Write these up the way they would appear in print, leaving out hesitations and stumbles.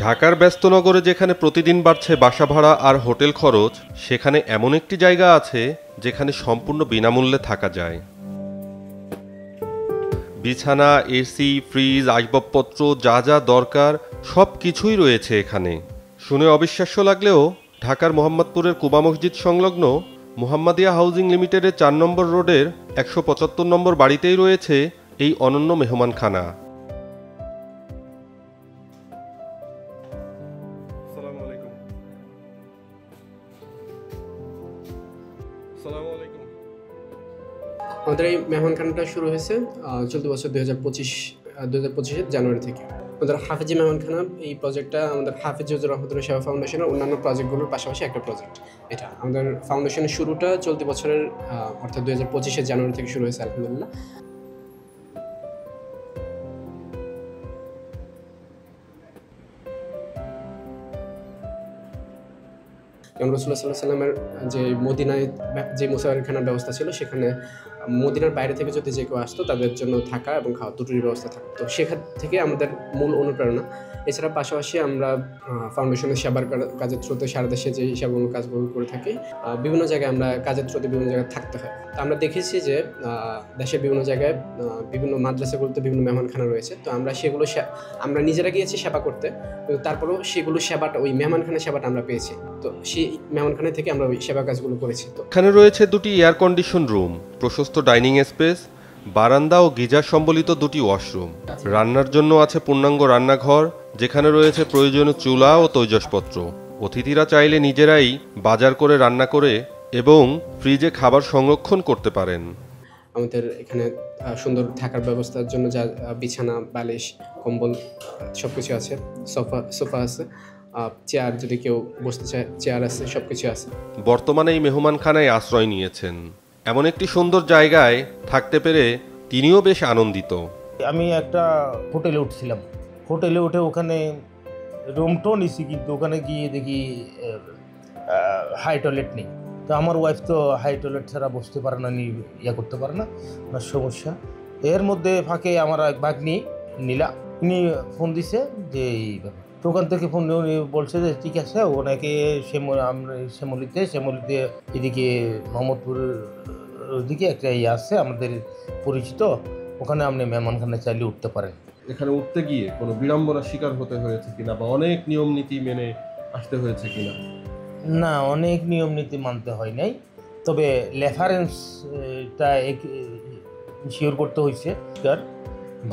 ঢাকার ব্যস্ত নগরে যেখানে প্রতিদিন বাড়ছে বাসা ভাড়া আর হোটেল খরচ, সেখানে এমন একটি জায়গা আছে যেখানে সম্পূর্ণ বিনামূল্যে থাকা যায়। বিছানা, এসি, ফ্রিজ, আসবাবপত্র যা যা দরকার সব কিছুই রয়েছে এখানে। শুনে অবিশ্বাস্য লাগলেও ঢাকার মোহাম্মদপুরের কুবা মসজিদ সংলগ্ন মুহাম্মাদিয়া হাউজিং লিমিটেডের ৪ নম্বর রোডের ১৭৫ নম্বর বাড়িতেই রয়েছে এই অনন্য মেহমানখানা। আমাদের এই মেহমানখানাটা শুরু হয়েছে চলতি বছর 2025 জানুয়ারি থেকে। আমাদের হাফেজি মেহমানখানা এই প্রজেক্টটা আমাদের হাফেজ রহমতুল্লাহ সেবা ফাউন্ডেশনের অন্যান্য প্রজেক্টগুলোর পাশাপাশি একটা প্রজেক্ট। এটা আমাদের ফাউন্ডেশনের শুরুটা চলতি বছরের অর্থাৎ 2025 জানুয়ারি থেকে শুরু হয়েছে আলহামদুলিল্লাহ। রাসূলুল্লাহ সাল্লাল্লাহু আলাইহি সাল্লামের যে মদিনায় যে মুসাফিরখানার ব্যবস্থা ছিল, সেখানে মদিনার বাইরে থেকে যদি যে কেউ আসতো তাদের জন্য থাকা এবং খাওয়া দুটোরই ব্যবস্থা থাকতো। সেখান থেকে আমাদের মূল অনুপ্রেরণা। এছাড়া পাশাপাশি আমরা ফাউন্ডেশনের সেবার কাজের থ্রুতে সারা দেশে যে সেবামূলক কাজগুলো করে থাকি, বিভিন্ন জায়গায় আমরা কাজের থ্রুতে বিভিন্ন জায়গায় থাকতে হয়। তো আমরা দেখেছি যে দেশের বিভিন্ন জায়গায় বিভিন্ন মাদ্রাসাগুলোতে বিভিন্ন মেহমানখানা রয়েছে। তো আমরা সেগুলো আমরা নিজেরা গিয়েছি সেবা করতে, তারপরেও সেগুলো সেবাটা ওই মেহমানখানা সেবাটা আমরা পেয়েছি। তো সেই মেহমানখানা থেকে আমরা ওই সেবা কাজগুলো করেছি। তো এখানে রয়েছে দুটি এয়ার কন্ডিশন রুম, প্রশস্ত ডাইনিং স্পেস, বারান্দা ও গিজার সম্বলিত দুটি ওয়াশরুম। রান্নার জন্য আছে পূর্ণাঙ্গ রান্নাঘর, যেখানে রয়েছে প্রয়োজনীয় চুলা ও তৈজসপত্র। অতিথিরা চাইলে নিজেরাই বাজার করে রান্না করে এবং ফ্রিজে খাবার সংরক্ষণ করতে পারেন। আমাদের এখানে সুন্দর থাকার ব্যবস্থার জন্য যা বিছানা, বালিশ, কম্বল সব কিছু আছে, সোফা আছে, চেয়ার যদি কেউ বসতে চায় চেয়ার আছে, সব কিছু আছে। বর্তমানে এই মেহমানখানায় আশ্রয় নিয়েছেন। এমন একটি সুন্দর জায়গায় থাকতে পেরে তিনিও বেশ আনন্দিত। আমি একটা হোটেলে উঠছিলাম, হোটেলে উঠে ওখানে রুমটাও নিছি, কিন্তু ওখানে গিয়ে দেখি হাই টয়লেট নেই। তো আমার ওয়াইফ তো হাই টয়লেট ছাড়া বসতে পারে না, ইয়া করতে পারে না, ওনার সমস্যা। এর মধ্যে ফাঁকে আমার এক ভাগ্নি নীলা, উনি ফোন দিছে যে এই ব্যাপার। তো ওখান থেকে ফোন উনি বলছে যে ঠিক আছে, ওনাকে শ্যামলিতে এদিকে মোহাম্মদপুরের ওদিকে একটা ইয়ে আছে আমাদের পরিচিত, ওখানে আপনি মেহমানখানা চাইলে উঠতে পারেন। এখানে উঠতে গিয়ে কোনো বিড়ম্বনার শিকার হতে হয়েছে কিনা, বা অনেক নিয়ম নীতি মেনে আসতে হয়েছে কিনা? না, অনেক নিয়ম নীতি মানতে হয় নাই, তবে রেফারেন্সটা শিওর করতে হয়েছে।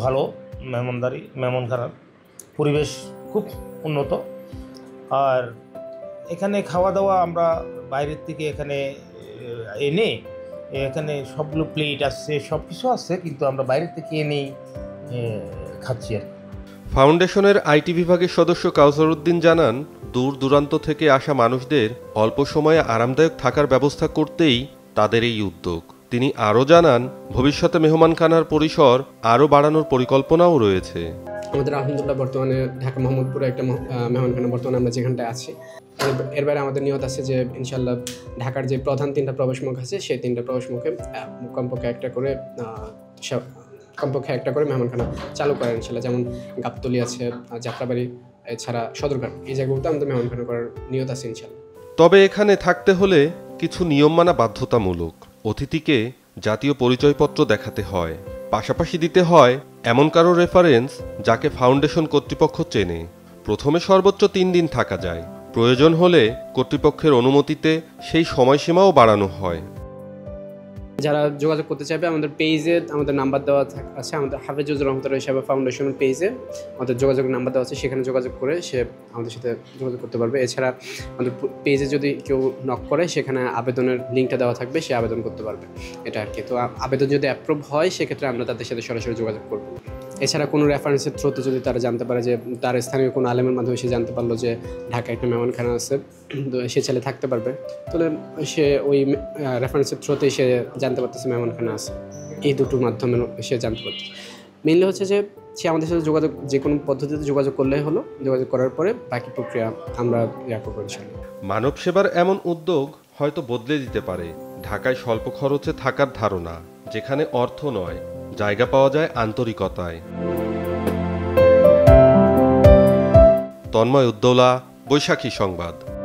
ভালো মেহমানখানার পরিবেশ খুব উন্নত। আর এখানে খাওয়া দাওয়া আমরা বাইরের থেকে এখানে এনে, এখানে সবগুলো প্লেট আসছে, সব কিছু আছে, কিন্তু আমরা বাইরের থেকে এনেই খাচ্ছি আর। ফাউন্ডেশনের আইটি বিভাগের সদস্য কাউসার উদ্দিন জানান, দূর দূরান্ত থেকে আসা মানুষদের অল্প সময়ে আরামদায়ক থাকার ব্যবস্থা করতেই তাদের এই উদ্যোগ। তিনি আরও জানান, ভবিষ্যতে মেহমানখানার পরিসর আরও বাড়ানোর পরিকল্পনাও রয়েছে। আমাদের আলহামদুলিল্লাহ বর্তমানে ঢাকা মোহাম্মদপুরে একটা মেহমানখানা বর্তমানে আমরা যেখানটায় আছি। এর বাইরে আমাদের নিয়ত আছে যে ইনশাল্লাহ ঢাকার যে প্রধান 3টা প্রবেশমুখ আছে, সেই 3টা প্রবেশমুখে কমপক্ষে একটা করে মেহমানখানা চালু করার ইনশাল্লাহ। যেমন গাবতলী আছে, যাত্রাবাড়ি, এছাড়া সদরঘাট, এই জায়গাগুলোতে আমাদের মেহমানখানা করার নিয়ত আছে ইনশাল্লাহ। তবে এখানে থাকতে হলে কিছু নিয়ম মানা বাধ্যতামূলক। অতিথিকে জাতীয় পরিচয়পত্র দেখাতে হয়, পাশাপাশি দিতে হয় এমন কারো রেফারেন্স যাকে ফাউন্ডেশন কর্তৃপক্ষ চেনে। প্রথমে সর্বোচ্চ 3 দিন থাকা যায়, প্রয়োজন হলে কর্তৃপক্ষের অনুমতিতে সেই সময়সীমাও বাড়ানো হয়। যারা যোগাযোগ করতে চাইবে, আমাদের পেজে আমাদের নাম্বার দেওয়া আছে, আমাদের হাফেজ রহমতুল্লাহ সেবা ফাউন্ডেশনের পেজে আমাদের যোগাযোগের নাম্বার দেওয়া আছে, সেখানে যোগাযোগ করে সে আমাদের সাথে যোগাযোগ করতে পারবে। এছাড়া আমাদের পেজে যদি কেউ নক করে, সেখানে আবেদনের লিঙ্কটা দেওয়া থাকবে, সে আবেদন করতে পারবে, এটা আর কি। তো আবেদন যদি অ্যাপ্রুভ হয়, সেক্ষেত্রে আমরা তাদের সাথে সরাসরি যোগাযোগ করবো। এছাড়া কোনো রেফারেন্সের থ্রুতে যদি তারা জানতে পারে যে তার স্থানীয় কোনো আলেমের মাধ্যমে সে জানতে পারলো যে ঢাকায় একটা মেহমানখানা আছে, সে ছেলে থাকতে পারবে, তাহলে সে ওই রেফারেন্সের থ্রুতেই সে জানতে পারতেছে মেহমানখানা আছে। এই দুটোর মাধ্যমে সে জানতে পারতেছে। মেইনলি হচ্ছে যে সে আমাদের সাথে যোগাযোগ যে কোনো পদ্ধতিতে যোগাযোগ করলেই হলো। যোগাযোগ করার পরে বাকি প্রক্রিয়া আমরা করবো ইনশাআল্লাহ। মানব সেবার এমন উদ্যোগ হয়তো বদলে দিতে পারে ঢাকায় স্বল্প খরচে থাকার ধারণা, যেখানে অর্থ নয়, জায়গা পাওয়া যায় আন্তরিকতায়। তন্ময় উদ্দৌলা, বৈশাখী সংবাদ।